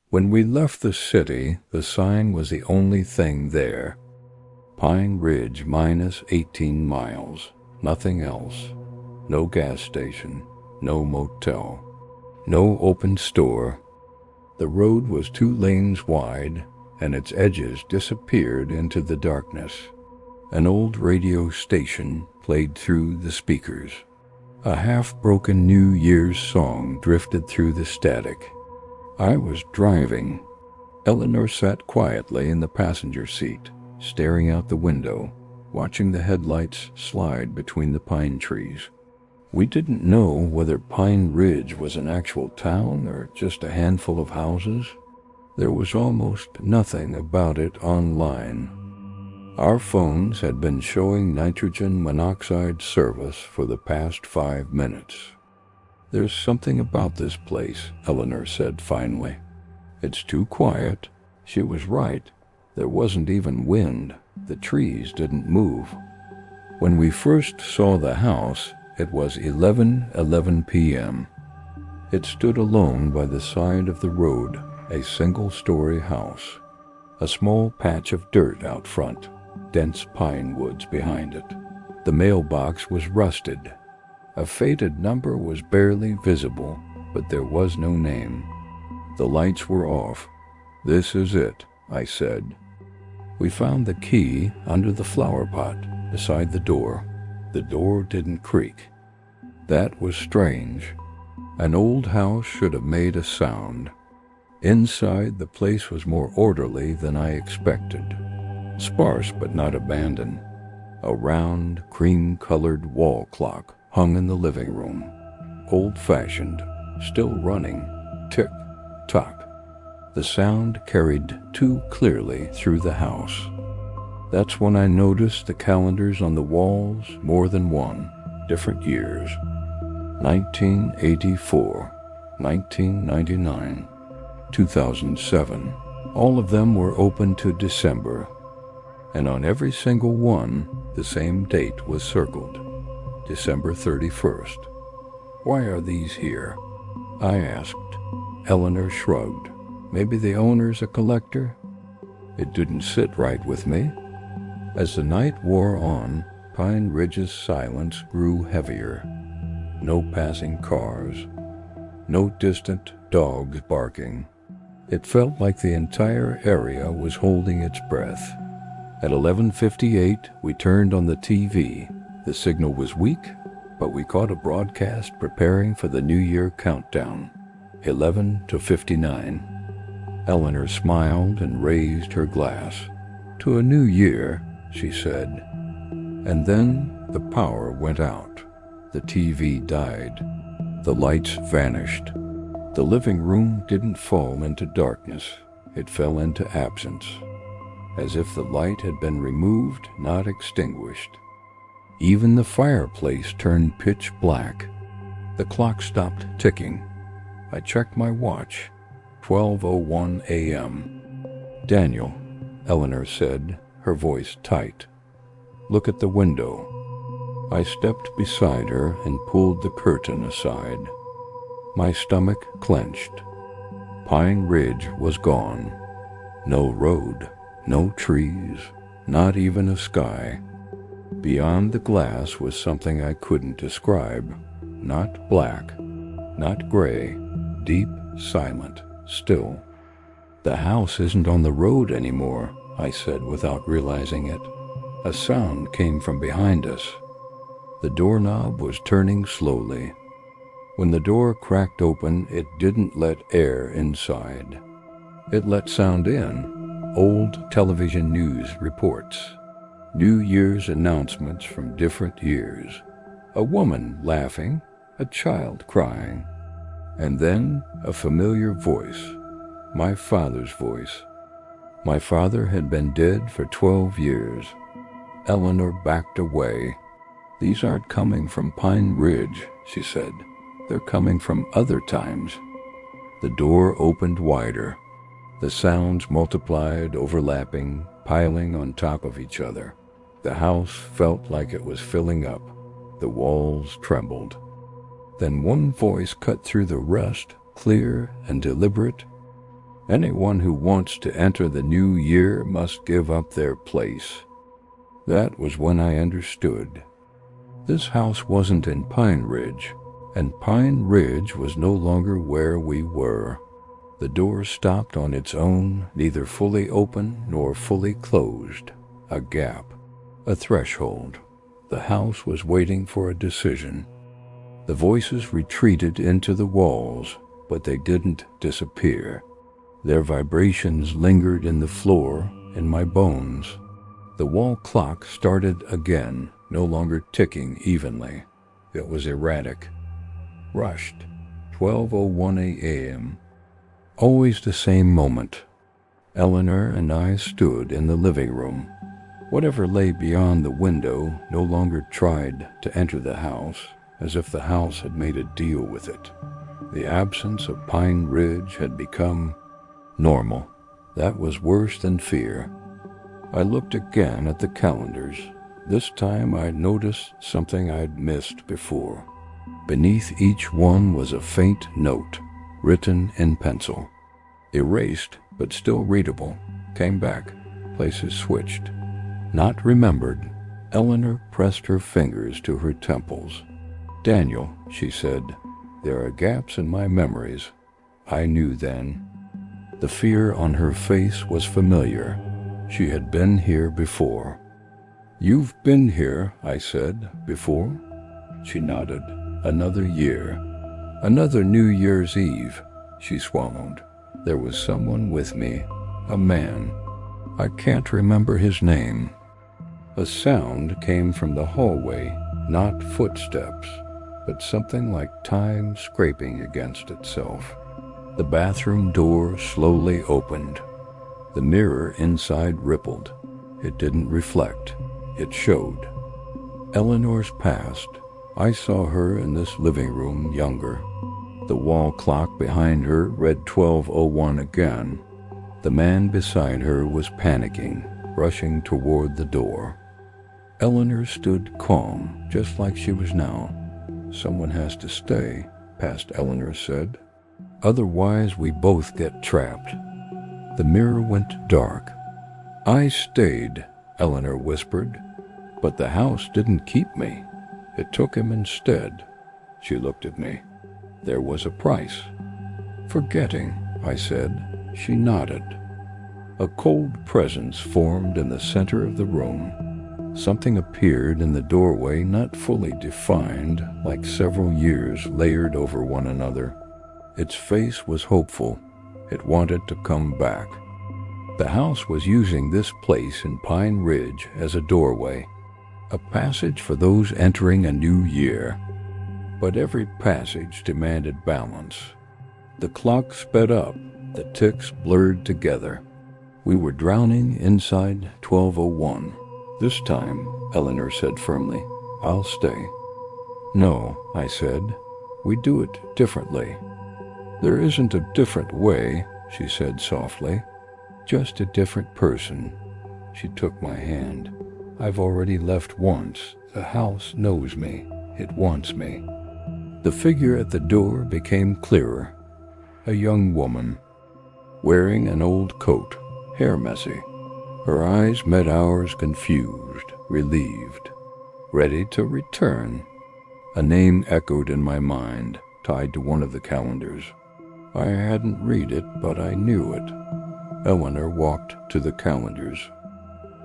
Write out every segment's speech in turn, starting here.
When we left the city, the sign was the only thing there. Pine Ridge minus 18 miles, nothing else. No gas station, no motel, no open store. The road was 2 lanes wide, and its edges disappeared into the darkness. An old radio station played through the speakers. A half-broken New Year's song drifted through the static. I was driving. Eleanor sat quietly in the passenger seat, staring out the window, watching the headlights slide between the pine trees. We didn't know whether Pine Ridge was an actual town or just a handful of houses. There was almost nothing about it online. Our phones had been showing nitrogen monoxide service for the past 5 minutes. "There's something about this place," Eleanor said finally. "It's too quiet." She was right. There wasn't even wind. The trees didn't move. When we first saw the house, it was 11:11 p.m. It stood alone by the side of the road, a single-story house. A small patch of dirt out front, dense pine woods behind it. The mailbox was rusted. A faded number was barely visible, but there was no name. The lights were off. "This is it," I said. We found the key under the flower pot beside the door. The door didn't creak. That was strange. An old house should have made a sound. Inside, the place was more orderly than I expected. Sparse but not abandoned. A round, cream-colored wall clock hung in the living room. Old-fashioned, still running, tick-tock. The sound carried too clearly through the house. That's when I noticed the calendars on the walls, more than one, different years. 1984, 1999, 2007. All of them were open to December, and on every single one, the same date was circled, December 31st. "Why are these here?" I asked. Eleanor shrugged. "Maybe the owner's a collector?" It didn't sit right with me. As the night wore on, Pine Ridge's silence grew heavier. No passing cars. No distant dogs barking. It felt like the entire area was holding its breath. At 11:58, we turned on the TV. The signal was weak, but we caught a broadcast preparing for the New Year countdown, 11:59. Eleanor smiled and raised her glass. "To a new year," she said. And then the power went out. The TV died. The lights vanished. The living room didn't fall into darkness. It fell into absence, as if the light had been removed, not extinguished. Even the fireplace turned pitch black. The clock stopped ticking. I checked my watch. 12:01 a.m. "Daniel," Eleanor said, her voice tight. "Look at the window." I stepped beside her and pulled the curtain aside. My stomach clenched. Pine Ridge was gone. No road, no trees, not even a sky. Beyond the glass was something I couldn't describe. Not black, not gray, deep, silent, still. "The house isn't on the road anymore," I said without realizing it. A sound came from behind us. The doorknob was turning slowly. When the door cracked open, it didn't let air inside. It let sound in. Old television news reports. New Year's announcements from different years. A woman laughing, a child crying. And then a familiar voice. My father's voice. My father had been dead for 12 years. Eleanor backed away. "These aren't coming from Pine Ridge," she said. "They're coming from other times." The door opened wider. The sounds multiplied, overlapping, piling on top of each other. The house felt like it was filling up. The walls trembled. Then one voice cut through the rest, clear and deliberate. "Anyone who wants to enter the new year must give up their place." That was when I understood. This house wasn't in Pine Ridge, and Pine Ridge was no longer where we were. The door stopped on its own, neither fully open nor fully closed. A gap, a threshold. The house was waiting for a decision. The voices retreated into the walls, but they didn't disappear. Their vibrations lingered in the floor, in my bones. The wall clock started again, no longer ticking evenly. It was erratic, rushed. 12:01 a.m. Always the same moment. Eleanor and I stood in the living room. Whatever lay beyond the window no longer tried to enter the house, as if the house had made a deal with it. The absence of Pine Ridge had become normal. That was worse than fear. I looked again at the calendars. This time I noticed something I'd missed before. Beneath each one was a faint note, written in pencil. Erased, but still readable. Came back. Places switched. Not remembered. Eleanor pressed her fingers to her temples. "Daniel," she said, "there are gaps in my memories." I knew then. The fear on her face was familiar. She had been here before. "You've been here," I said, "before?" She nodded. "Another year. Another New Year's Eve." She swallowed. "There was someone with me. A man. I can't remember his name." A sound came from the hallway, not footsteps, but something like time scraping against itself. The bathroom door slowly opened. The mirror inside rippled. It didn't reflect. It showed. Eleanor's past. I saw her in this living room younger. The wall clock behind her read 12:01 again. The man beside her was panicking, rushing toward the door. Eleanor stood calm, just like she was now. "Someone has to stay," past Eleanor said. "Otherwise we both get trapped." The mirror went dark. "I stayed," Eleanor whispered, "but the house didn't keep me. It took him instead." She looked at me. "There was a price." "Forgetting," I said. She nodded. A cold presence formed in the center of the room. Something appeared in the doorway, not fully defined, like several years layered over one another. Its face was hopeful. It wanted to come back. The house was using this place in Pine Ridge as a doorway, a passage for those entering a new year. But every passage demanded balance. The clock sped up. The ticks blurred together. We were drowning inside 12:01. "This time," Eleanor said firmly, "I'll stay." "No," I said. "We do it differently." "There isn't a different way," she said softly. "Just a different person." She took my hand. "I've already left once. The house knows me. It wants me." The figure at the door became clearer. A young woman, wearing an old coat, hair messy. Her eyes met ours, confused, relieved, ready to return. A name echoed in my mind, tied to one of the calendars. I hadn't read it, but I knew it. Eleanor walked to the calendars.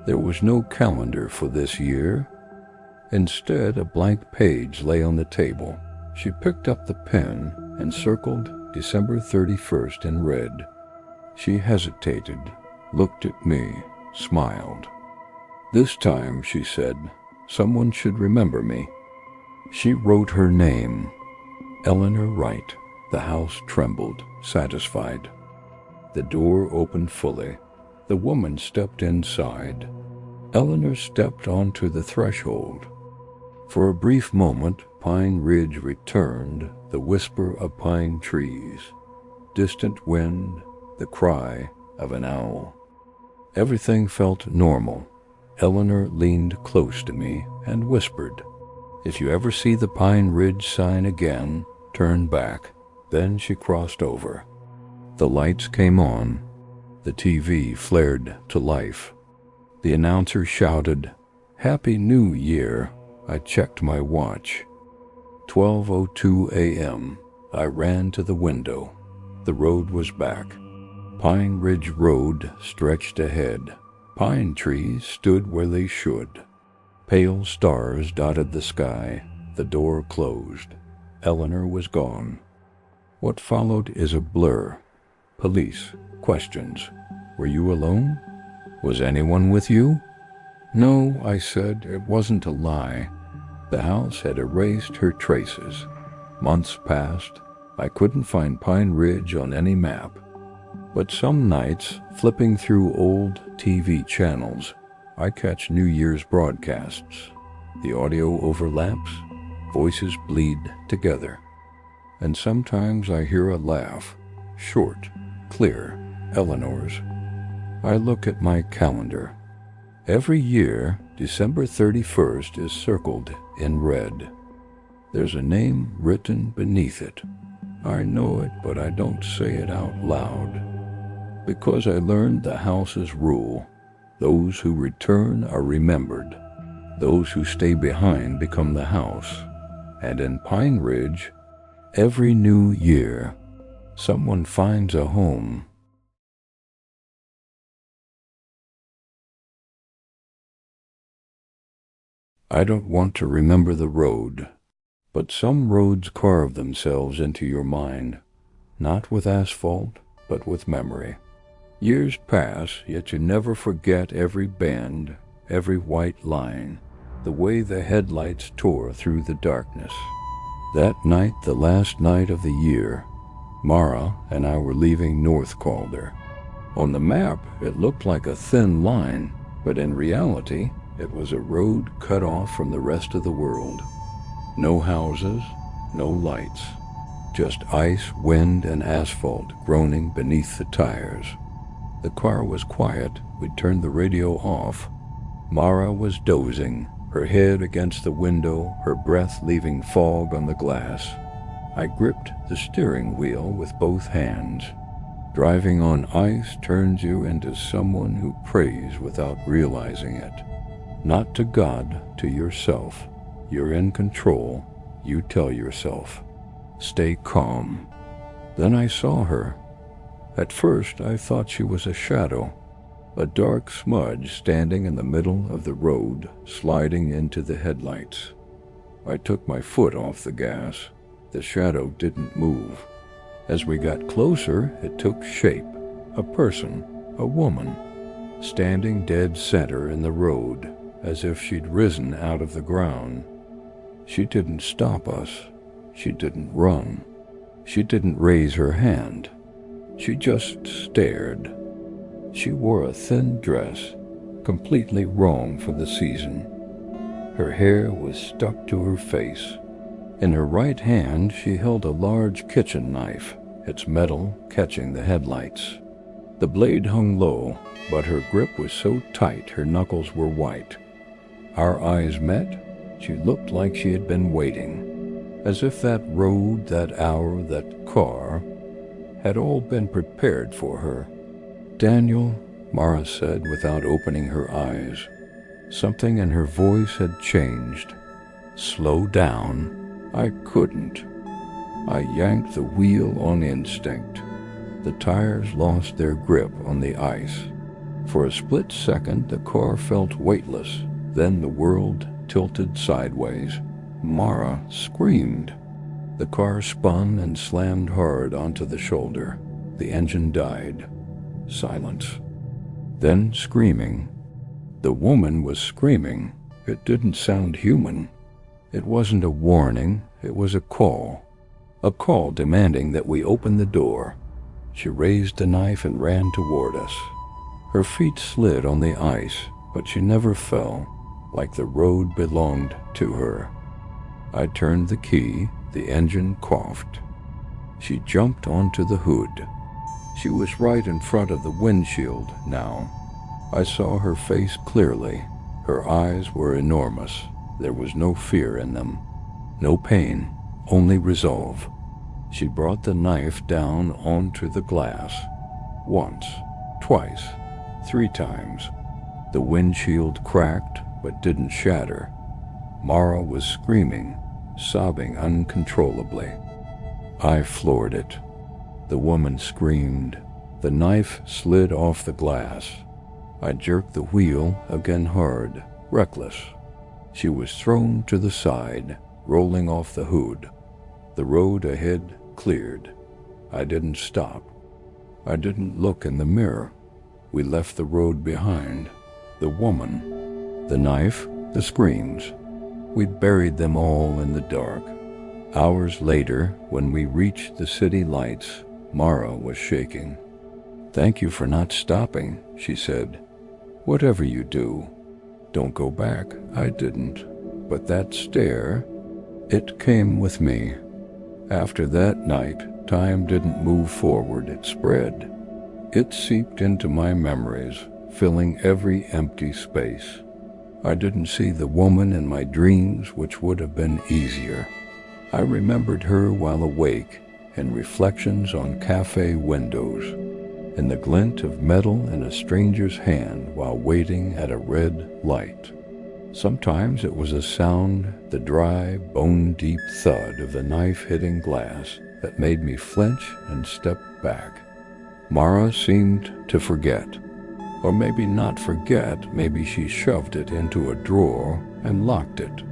There was no calendar for this year. Instead, a blank page lay on the table. She picked up the pen and circled December 31st in red. She hesitated, looked at me, smiled. "This time," she said, "someone should remember me." She wrote her name, Eleanor Wright. The house trembled, satisfied. The door opened fully. The woman stepped inside. Eleanor stepped onto the threshold. For a brief moment, Pine Ridge returned, the whisper of pine trees, distant wind, the cry of an owl. Everything felt normal. Eleanor leaned close to me and whispered, "If you ever see the Pine Ridge sign again, turn back." Then she crossed over. The lights came on. The TV flared to life. The announcer shouted, "Happy New Year." I checked my watch. 12:02 a.m. I ran to the window. The road was back. Pine Ridge Road stretched ahead. Pine trees stood where they should. Pale stars dotted the sky. The door closed. Eleanor was gone. What followed is a blur. Police, questions. Were you alone? Was anyone with you? No, I said. It wasn't a lie. The house had erased her traces. Months passed. I couldn't find Pine Ridge on any map. But some nights, flipping through old TV channels, I catch New Year's broadcasts. The audio overlaps, voices bleed together. And sometimes I hear a laugh, short, clear, Eleanor's. I look at my calendar. Every year, December 31st is circled in red. There's a name written beneath it. I know it, but I don't say it out loud. Because I learned the house's rule. Those who return are remembered. Those who stay behind become the house. And in Pine Ridge, every new year, someone finds a home. I don't want to remember the road, but some roads carve themselves into your mind, not with asphalt, but with memory. Years pass, yet you never forget every bend, every white line, the way the headlights tore through the darkness. That night, the last night of the year, Mara and I were leaving North Calder. On the map, it looked like a thin line, but in reality, it was a road cut off from the rest of the world. No houses, no lights, just ice, wind, and asphalt groaning beneath the tires. The car was quiet. We turned the radio off. Mara was dozing, her head against the window, her breath leaving fog on the glass. I gripped the steering wheel with both hands. Driving on ice turns you into someone who prays without realizing it. Not to God, to yourself. You're in control, you tell yourself. Stay calm. Then I saw her. At first I thought she was a shadow, a dark smudge standing in the middle of the road, sliding into the headlights. I took my foot off the gas. The shadow didn't move. As we got closer, it took shape. A person, a woman, standing dead center in the road, as if she'd risen out of the ground. She didn't stop us. She didn't run. She didn't raise her hand. She just stared. She wore a thin dress, completely wrong for the season. Her hair was stuck to her face. In her right hand, she held a large kitchen knife, its metal catching the headlights. The blade hung low, but her grip was so tight her knuckles were white. Our eyes met. She looked like she had been waiting, as if that road, that hour, that car had all been prepared for her. "Daniel," Mara said without opening her eyes. Something in her voice had changed. "Slow down." I couldn't. I yanked the wheel on instinct. The tires lost their grip on the ice. For a split second, the car felt weightless. Then the world tilted sideways. Mara screamed. The car spun and slammed hard onto the shoulder. The engine died. Silence. Then screaming. The woman was screaming. It didn't sound human. It wasn't a warning. It was a call. A call demanding that we open the door. She raised the knife and ran toward us. Her feet slid on the ice, but she never fell, like the road belonged to her. I turned the key, the engine coughed. She jumped onto the hood. She was right in front of the windshield now. I saw her face clearly. Her eyes were enormous. There was no fear in them. No pain, only resolve. She brought the knife down onto the glass. Once, twice, 3 times. The windshield cracked but didn't shatter. Mara was screaming, sobbing uncontrollably. I floored it. The woman screamed. The knife slid off the glass. I jerked the wheel again hard, reckless. She was thrown to the side, rolling off the hood. The road ahead cleared. I didn't stop. I didn't look in the mirror. We left the road behind. The woman, the knife, the screams. We buried them all in the dark. Hours later, when we reached the city lights, Mara was shaking. "Thank you for not stopping," she said. "Whatever you do, don't go back." I didn't. But that stare, it came with me. After that night, time didn't move forward, it spread. It seeped into my memories, filling every empty space. I didn't see the woman in my dreams, which would have been easier. I remembered her while awake, in reflections on cafe windows, in the glint of metal in a stranger's hand while waiting at a red light. Sometimes it was a sound, the dry, bone-deep thud of the knife hitting glass, that made me flinch and step back. Mara seemed to forget. Or maybe not forget, maybe she shoved it into a drawer and locked it.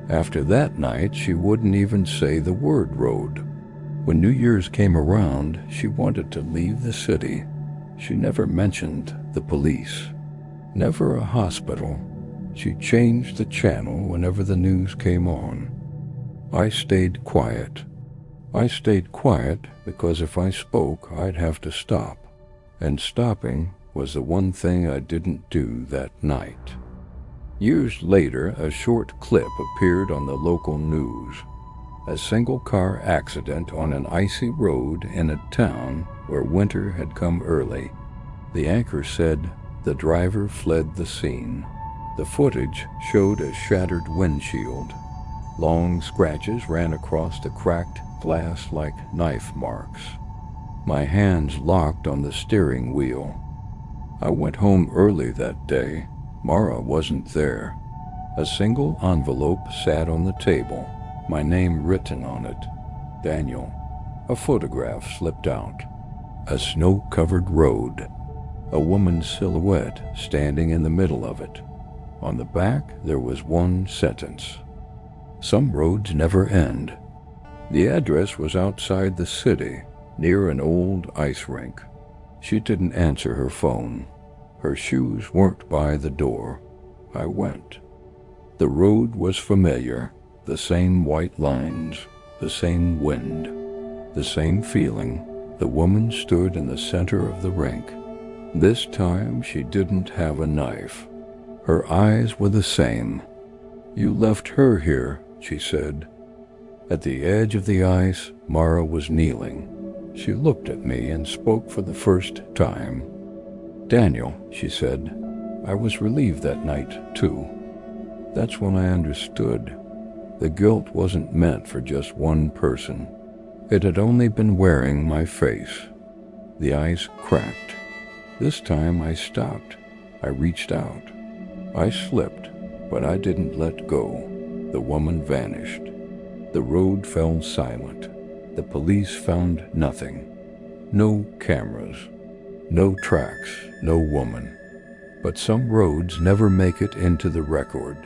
After that night, she wouldn't even say the word road. When New Year's came around, she wanted to leave the city. She never mentioned the police, never a hospital. She changed the channel whenever the news came on. I stayed quiet. I stayed quiet because if I spoke, I'd have to stop. And stopping was the one thing I didn't do that night. Years later, a short clip appeared on the local news. A single-car accident on an icy road in a town where winter had come early. The anchor said the driver fled the scene. The footage showed a shattered windshield. Long scratches ran across the cracked glass like knife marks. My hands locked on the steering wheel. I went home early that day. Mara wasn't there. A single envelope sat on the table, my name written on it, Daniel. A photograph slipped out. A snow-covered road. A woman's silhouette standing in the middle of it. On the back, there was one sentence. Some roads never end. The address was outside the city, near an old ice rink. She didn't answer her phone. Her shoes weren't by the door. I went. The road was familiar, the same white lines, the same wind, the same feeling. The woman stood in the center of the rink. This time she didn't have a knife. Her eyes were the same. "You left her here," she said. At the edge of the ice, Mara was kneeling. She looked at me and spoke for the first time. "Daniel," she said, "I was relieved that night, too. That's when I understood. The guilt wasn't meant for just one person. It had only been wearing my face." The ice cracked. This time I stopped. I reached out. I slipped, but I didn't let go. The woman vanished. The road fell silent. The police found nothing. No cameras. No tracks. No woman. But some roads never make it into the record.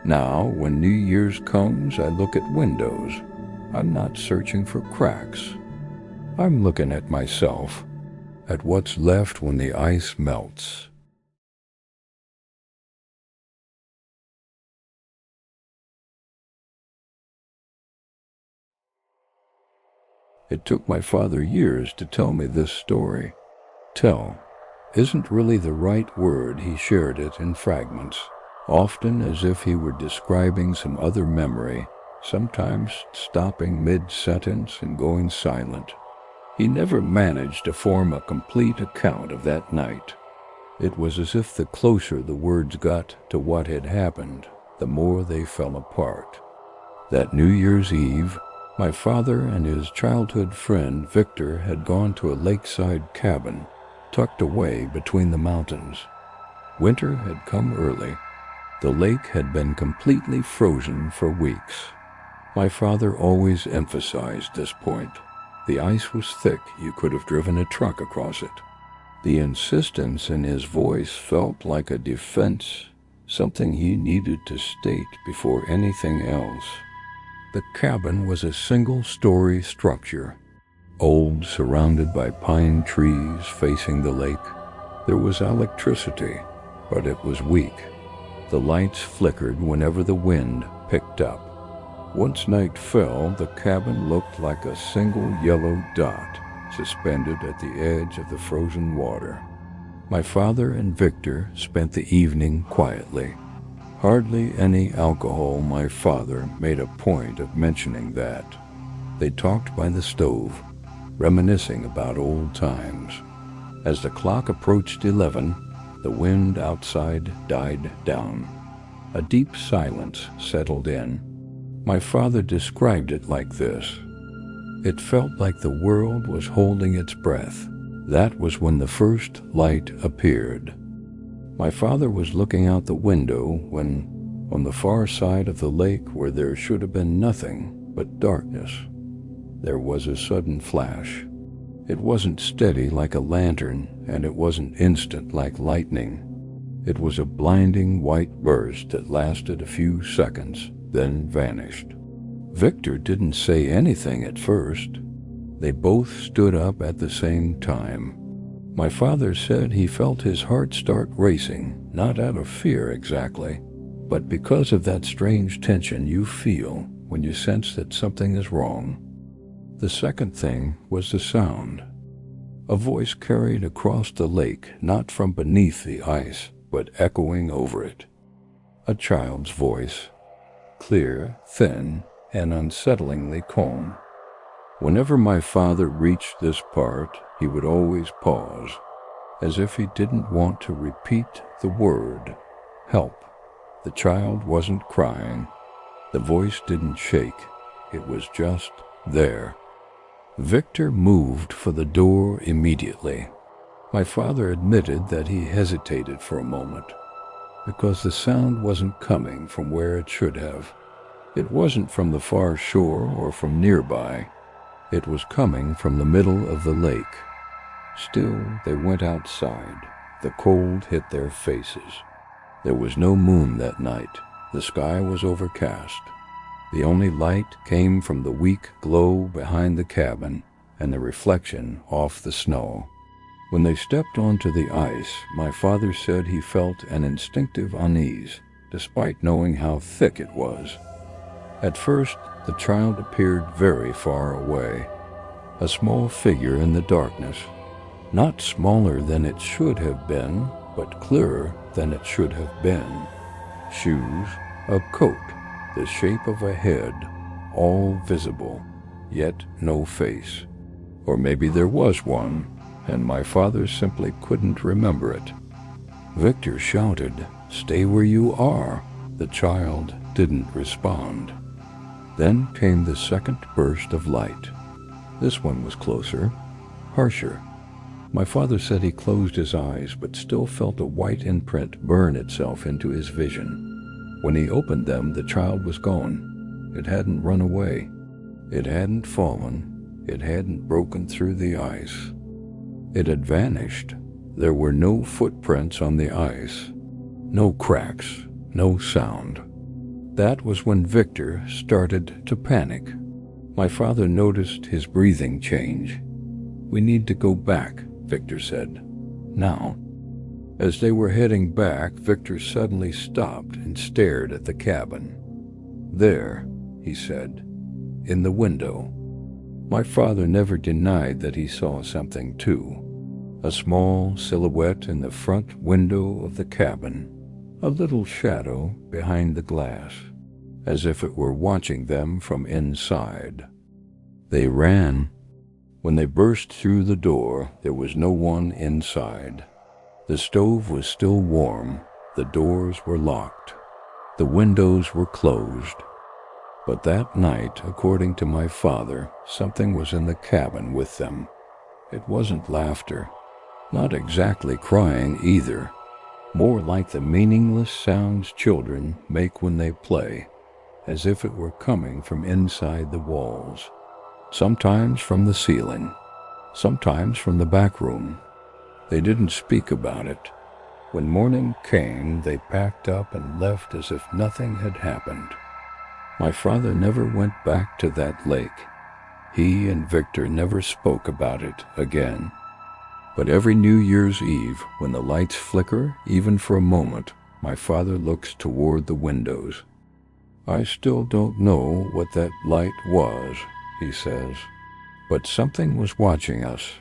Now, when New Year's comes, I look at windows. I'm not searching for cracks. I'm looking at myself, at what's left when the ice melts. It took my father years to tell me this story. Tell isn't really the right word. He shared it in fragments, often as if he were describing some other memory, sometimes stopping mid-sentence and going silent. He never managed to form a complete account of that night. It was as if the closer the words got to what had happened, the more they fell apart. That New Year's Eve, my father and his childhood friend Victor had gone to a lakeside cabin tucked away between the mountains. Winter had come early. The lake had been completely frozen for weeks. My father always emphasized this point. The ice was thick, you could have driven a truck across it. The insistence in his voice felt like a defense, something he needed to state before anything else. The cabin was a single-story structure, old, surrounded by pine trees facing the lake. There was electricity, but it was weak. The lights flickered whenever the wind picked up. Once night fell, the cabin looked like a single yellow dot suspended at the edge of the frozen water. My father and Victor spent the evening quietly. Hardly any alcohol. My father made a point of mentioning that. They talked by the stove, reminiscing about old times. As the clock approached 11, the wind outside died down. A deep silence settled in. My father described it like this. It felt like the world was holding its breath. That was when the first light appeared. My father was looking out the window when, on the far side of the lake where there should have been nothing but darkness, there was a sudden flash. It wasn't steady like a lantern, and it wasn't instant like lightning. It was a blinding white burst that lasted a few seconds, then vanished. Victor didn't say anything at first. They both stood up at the same time. My father said he felt his heart start racing, not out of fear exactly, but because of that strange tension you feel when you sense that something is wrong. The second thing was the sound. A voice carried across the lake, not from beneath the ice, but echoing over it. A child's voice, clear, thin, and unsettlingly calm. Whenever my father reached this part, he would always pause, as if he didn't want to repeat the word, help. The child wasn't crying. The voice didn't shake. It was just there. Victor moved for the door immediately. My father admitted that he hesitated for a moment, because the sound wasn't coming from where it should have. It wasn't from the far shore or from nearby. It was coming from the middle of the lake. Still, they went outside. The cold hit their faces. There was no moon that night. The sky was overcast. The only light came from the weak glow behind the cabin and the reflection off the snow. When they stepped onto the ice, my father said he felt an instinctive unease, despite knowing how thick it was. At first, the child appeared very far away, a small figure in the darkness, not smaller than it should have been, but clearer than it should have been. Shoes, a coat, the shape of a head, all visible, yet no face. Or maybe there was one, and my father simply couldn't remember it. Victor shouted, "Stay where you are." The child didn't respond. Then came the second burst of light. This one was closer, harsher. My father said he closed his eyes, but still felt a white imprint burn itself into his vision. When he opened them, the child was gone. It hadn't run away. It hadn't fallen. It hadn't broken through the ice. It had vanished. There were no footprints on the ice, no cracks, no sound. That was when Victor started to panic. My father noticed his breathing change. "We need to go back," Victor said. "Now." As they were heading back, Victor suddenly stopped and stared at the cabin. "There," he said, "in the window." My father never denied that he saw something too. A small silhouette in the front window of the cabin, a little shadow behind the glass, as if it were watching them from inside. They ran. When they burst through the door, there was no one inside. The stove was still warm, the doors were locked, the windows were closed. But that night, according to my father, something was in the cabin with them. It wasn't laughter, not exactly crying either, more like the meaningless sounds children make when they play, as if it were coming from inside the walls, sometimes from the ceiling, sometimes from the back room. They didn't speak about it. When morning came, they packed up and left as if nothing had happened. My father never went back to that lake. He and Victor never spoke about it again. But every New Year's Eve, when the lights flicker, even for a moment, my father looks toward the windows. I still don't know what that light was, he says, but something was watching us,